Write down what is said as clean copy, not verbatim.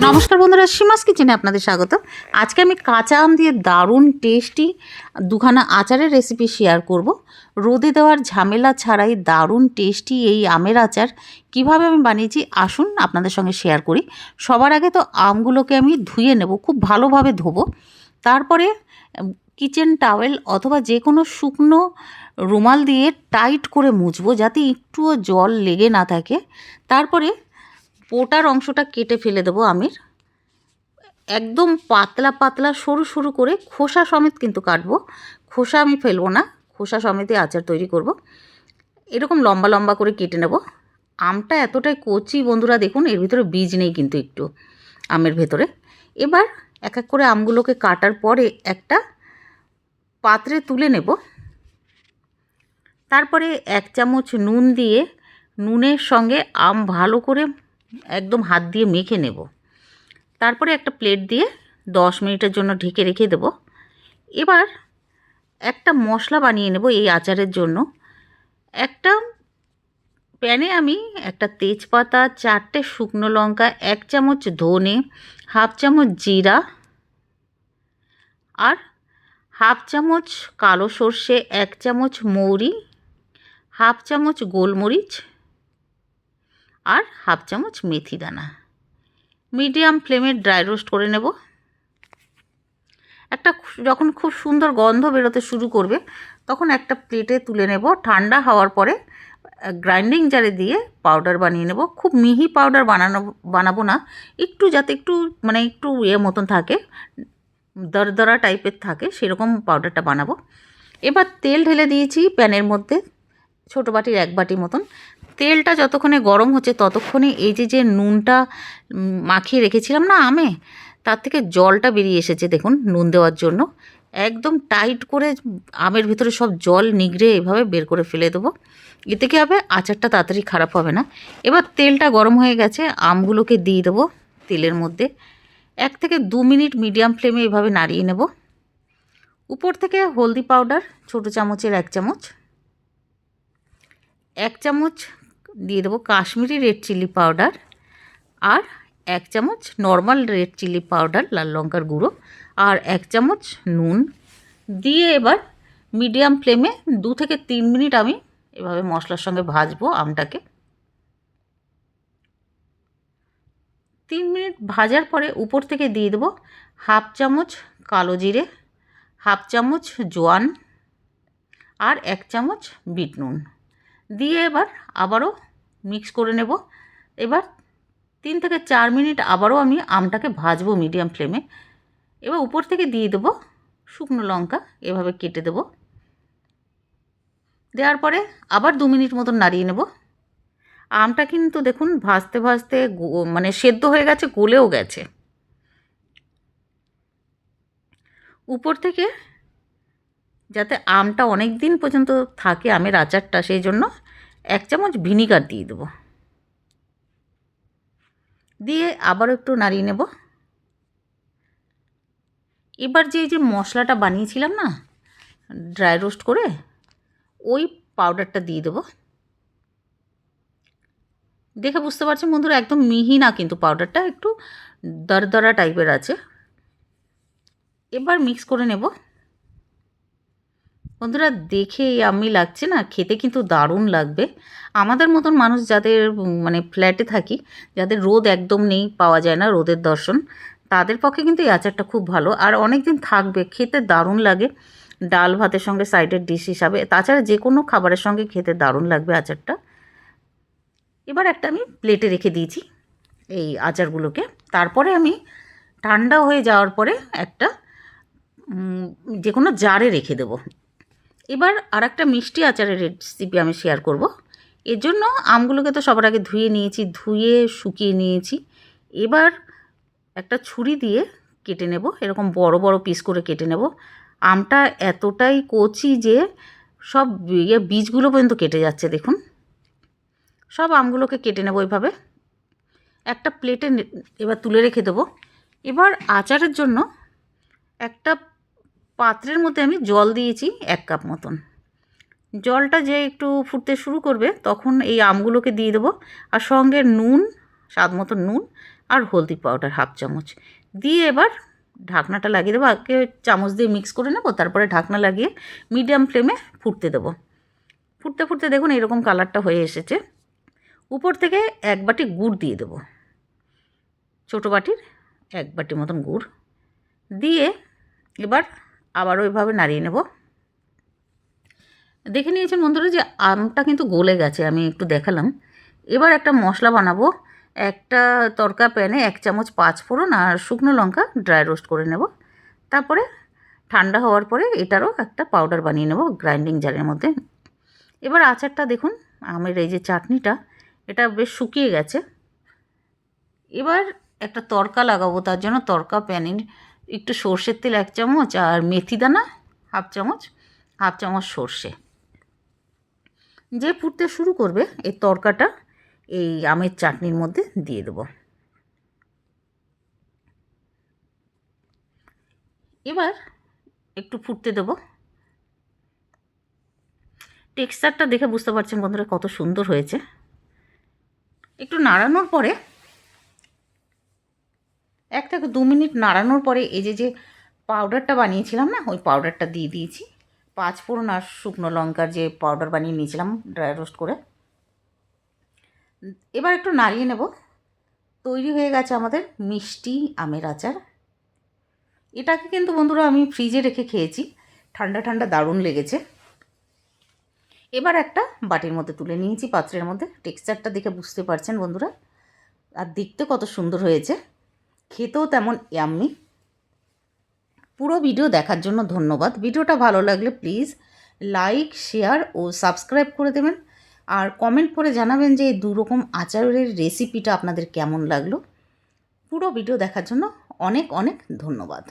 নমস্কার বন্ধুরা, সীমাস কিচেনে আপনাদের স্বাগত। আজকে আমি কাঁচা আম দিয়ে দারুণ টেস্টি দুখানা আচারের রেসিপি শেয়ার করব। রোদে দেওয়ার ঝামেলা ছাড়াই দারুণ টেস্টি এই আমের আচার কিভাবে আমি বানিয়েছি আসুন আপনাদের সঙ্গে শেয়ার করি। সবার আগে তো আমগুলোকে আমি ধুয়ে নেব, খুব ভালোভাবে ধোবো। তারপরে কিচেন টাওয়েল অথবা যে কোনো শুকনো রুমাল দিয়ে টাইট করে মুছবো, যাতে একটুও জল লেগে না থাকে। তারপরে পোটার অংশটা কেটে ফেলে দেবো আমের, একদম পাতলা পাতলা সরু সরু করে, খোসা সমেত কিন্তু কাটবো, খোসা আমি ফেলবো না, খোসা সমেতই আচার তৈরি করব। এরকম লম্বা লম্বা করে কেটে নেব। আমটা এতটাই কচি বন্ধুরা, দেখুন এর ভিতরে বীজ নেই কিন্তু একটু আমের ভেতরে। এবার এক এক করে আমগুলোকে কাটার পরে একটা পাত্রে তুলে নেব। তারপরে 1 চামচ নুন দিয়ে নুনের সঙ্গে আম ভালো করে একদম হাত দিয়ে মেখে নেব। তারপরে একটা প্লেট দিয়ে 10 মিনিটের জন্য ঢেকে রেখে দেব। এবার একটা মশলা বানিয়ে নেব এই আচারের জন্য। একটা প্যানে আমি একটা তেজপাতা, 4টে শুকনো লঙ্কা, 1 চামচ ধনে, হাফ চামচ জিরা আর হাফ চামচ কালো সর্ষে, 1 চামচ মৌরি, হাফ চামচ গোলমরিচ আর হাফ চামচ মেথি দানা মিডিয়াম ফ্লেমে ড্রাই রোস্ট করে নেব। যখন খুব সুন্দর গন্ধ বেরোতে শুরু করবে তখন একটা প্লেটে তুলে নেব। ঠান্ডা হওয়ার পরে গ্রাইন্ডিং জারে দিয়ে পাউডার বানিয়ে নেব। খুব মিহি পাউডার বানাবো না, একটু যাতে একটু একটু মতন থাকে, দরদরা টাইপের থাকে, সেরকম পাউডারটা বানাবো। এবার তেল ঢেলে দিয়েছি প্যানের মধ্যে, ছোটো বাটির 1 বাটি মতন। তেলটা যতক্ষণে গরম হচ্ছে ততক্ষণে এই যে নুনটা মাখিয়ে রেখেছিলাম না আমে, তার থেকে জলটা বেরিয়ে এসেছে দেখুন নুন দেওয়ার জন্য। একদম টাইট করে আমের ভিতরে সব জল নিগড়ে এভাবে বের করে ফেলে দেবো। এতে কী হবে, আচারটা তাড়াতাড়ি খারাপ হবে না। এবার তেলটা গরম হয়ে গেছে, আমগুলোকে দিয়ে দেবো তেলের মধ্যে। 1 থেকে 2 মিনিট মিডিয়াম ফ্লেমে এভাবে নাড়িয়ে নেব। উপর থেকে হলদি পাউডার ছোটো চামচের 1 চামচ, 1 চামচ দিয়ে দেবো কাশ্মীরি রেড চিলি পাউডার আর 1 চামচ নর্মাল রেড চিলি পাউডার লাল লঙ্কার গুঁড়ো আর 1 চামচ নুন দিয়ে এবার মিডিয়াম ফ্লেমে 2 থেকে 3 মিনিট আমি এভাবে মশলার সঙ্গে ভাজবো আমটাকে। 3 মিনিট ভাজার পরে উপর থেকে দিয়ে দেবো হাফ চামচ কালো জিরে, হাফ চামচ জোয়ান আর 1 চামচ বিট নুন দিয়ে এবার আবারও মিক্স করে নেব। এবার 3 থেকে 4 মিনিট আবারও আমি আমটাকে ভাজবো মিডিয়াম ফ্লেমে। এবার উপর থেকে দিয়ে দেবো শুকনো লঙ্কা, এভাবে কেটে দেব। দেওয়ার পরে আবার 2 মিনিট মতন নাড়িয়ে নেব। আমটা কিন্তু দেখুন ভাজতে ভাজতে সেদ্ধ হয়ে গেছে, গলেও গেছে। উপর থেকে যাতে আমটা অনেক দিন পর্যন্ত থাকে আমের আচারটা, সেই জন্য 1 চামচ ভিনিগার দিয়ে দেবো। দিয়ে আবারও একটু নাড়িয়ে নেব। এবার যে মশলাটা বানিয়েছিলাম না ড্রাই রোস্ট করে, ওই পাউডারটা দিয়ে দেবো। দেখে বুঝতে পারছেন বন্ধুরা, একদম মিহি না কিন্তু, পাউডারটা একটু দরদরা টাইপের আছে। এবার মিক্স করে নেব। বন্ধুরা দেখে আমি লাগছে না, খেতে কিন্তু দারুণ লাগবে। আমাদের মতন মানুষ যাদের ফ্ল্যাটে থাকি, যাদের রোদ একদম নেই, পাওয়া যায় না রোদের দর্শন, তাদের পক্ষে কিন্তু এই আচারটা খুব ভালো আর অনেক দিন থাকবে, খেতে দারুণ লাগে। ডাল ভাতের সঙ্গে সাইডের ডিশ হিসাবে, তাছাড়া যে কোনো খাবারের সঙ্গে খেতে দারুণ লাগবে আচারটা। এবার একটা আমি প্লেটে রেখে দিয়েছি এই আচারগুলোকে। তারপরে আমি ঠান্ডা হয়ে যাওয়ার পরে একটা যে কোনো জারে রেখে দেবো। এবার আর একটা মিষ্টি আচারের রেসিপি আমি শেয়ার করব। এর জন্য আমগুলোকে তো সবার আগে ধুয়ে নিয়েছি, ধুয়ে শুকিয়ে নিয়েছি। এবার একটা ছুরি দিয়ে কেটে নেব, এরকম বড় বড় পিস করে কেটে নেব। আমটা এতটাই কচি যে সব বীজগুলো পর্যন্ত কেটে যাচ্ছে দেখুন। সব আমগুলোকে কেটে নেব এইভাবে। একটা প্লেটে এবার তুলে রেখে দেবো। এবার আচারের জন্য একটা পাত্রের মধ্যে আমি জল দিয়েছি 1 কাপ মতন। জলটা যে একটু ফুটতে শুরু করবে তখন এই আমগুলোকে দিয়ে দেবো, আর সঙ্গে নুন স্বাদ মতো নুন আর হলদি পাউডার 1/2 চামচ দিয়ে এবার ঢাকনাটা লাগিয়ে দেবো। আগে চামচ দিয়ে মিক্স করে নেবো, তারপরে ঢাকনা লাগিয়ে মিডিয়াম ফ্লেমে ফুটতে দেবো। ফুটতে ফুটতে দেখুন এরকম কালারটা হয়ে এসেছে। উপর থেকে 1 বাটি গুড় দিয়ে দেবো, ছোটো বাটির 1 বাটি মতন গুড় দিয়ে এবার আবারও এভাবে নাড়িয়ে নেব। দেখে নিয়েছেন বন্ধুরা যে আমটা কিন্তু গলে গেছে, আমি একটু দেখালাম। এবার একটা মশলা বানাবো। একটা তড়কা প্যানে 1 চামচ 5 ফোড়ন আর শুকনো লঙ্কা ড্রাই রোস্ট করে নেব। তারপরে ঠান্ডা হওয়ার পরে এটারও একটা পাউডার বানিয়ে নেব গ্রাইন্ডিং জারের মধ্যে। এবার আচারটা দেখুন, আমের এই যে চাটনিটা, এটা বেশ শুকিয়ে গেছে। এবার একটা তড়কা লাগাবো, তার জন্য তড়কা প্যানে একটু সর্ষের তেল 1 চামচ আর মেথি দানা 1/2 চামচ, 1/2 চামচ সর্ষে। যে ফুটতে শুরু করবে এই তড়কাটা এই আমের চাটনির মধ্যে দিয়ে দেবো। এবার একটু ফুটতে দেবো। টেক্সচারটা দেখে বুঝতে পারছেন বন্ধুরা কত সুন্দর হয়েছে। একটু নাড়ানোর পরে 1 থেকে 2 মিনিট নাড়ানোর পরে এই যে পাউডারটা বানিয়েছিলাম না, ওই পাউডারটা দিয়ে দিয়েছি। 5 ফোড়ন আর শুকনো লঙ্কার যে পাউডার বানিয়ে নিয়েছিলাম ড্রাই রোস্ট করে। এবার একটু নাড়িয়ে নেব। তৈরি হয়ে গেছে আমাদের মিষ্টি আমের আচার। এটাকে কিন্তু বন্ধুরা আমি ফ্রিজে রেখে খেয়েছি, ঠান্ডা ঠান্ডা দারুণ লেগেছে। এবার একটা বাটির মধ্যে তুলে নিয়েছি, পাত্রের মধ্যে। টেক্সচারটা দেখে বুঝতে পারছেন বন্ধুরা, আর দেখতে কত সুন্দর হয়েছে, খেতেও তেমন ইয়াম্মি। পুরো ভিডিও দেখার জন্য ধন্যবাদ। ভিডিওটা ভালো লাগলে প্লিজ লাইক, শেয়ার ও সাবস্ক্রাইব করে দেবেন। আর কমেন্ট করে জানাবেন যে এই 2 রকম আচারের রেসিপিটা আপনাদের কেমন লাগলো। পুরো ভিডিও দেখার জন্য অনেক অনেক ধন্যবাদ।